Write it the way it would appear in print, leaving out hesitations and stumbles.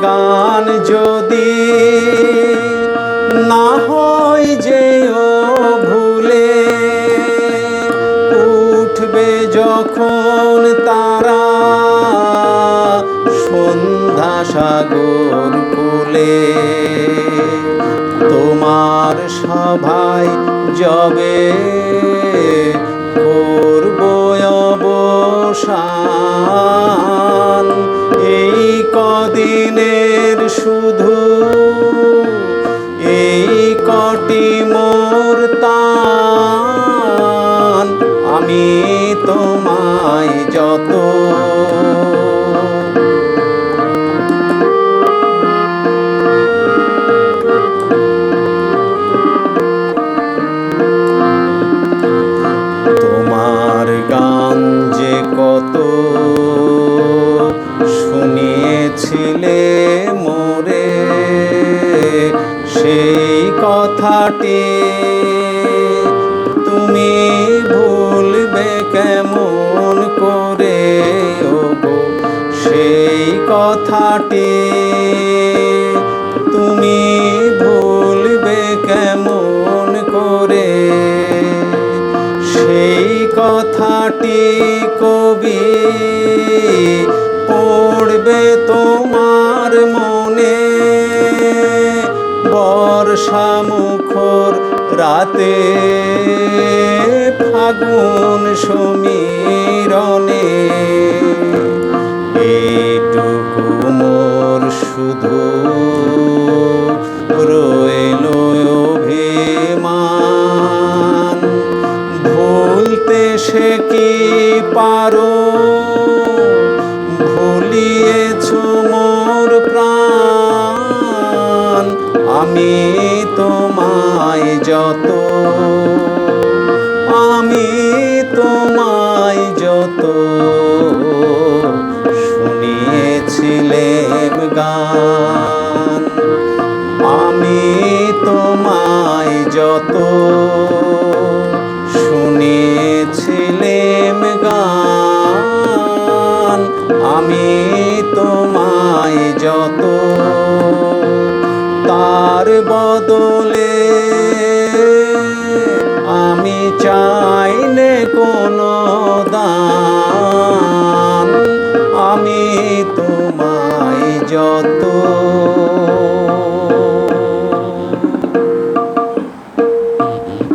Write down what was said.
গান যদি না হয় যেও ভুলে, উঠবে যখন তারা সন্ধ্যা সাগর কূলে, তোমার সভায় যবে করব অবসান, এই কদিনের শুধু এই কটি মোর তান, আমি তোমায় যত তোমার গান যে কত শুনিয়েছিলে মোরে, সেই কথাটি তুমি ভুলবে কেমন করে ওগো, সেই কথাটি তুমি ভুলবে কেমন করে, সেই কথাটি কবি পড়বে তোমার মনে, বর্ষা মুখর রাতে ফাগুন সমী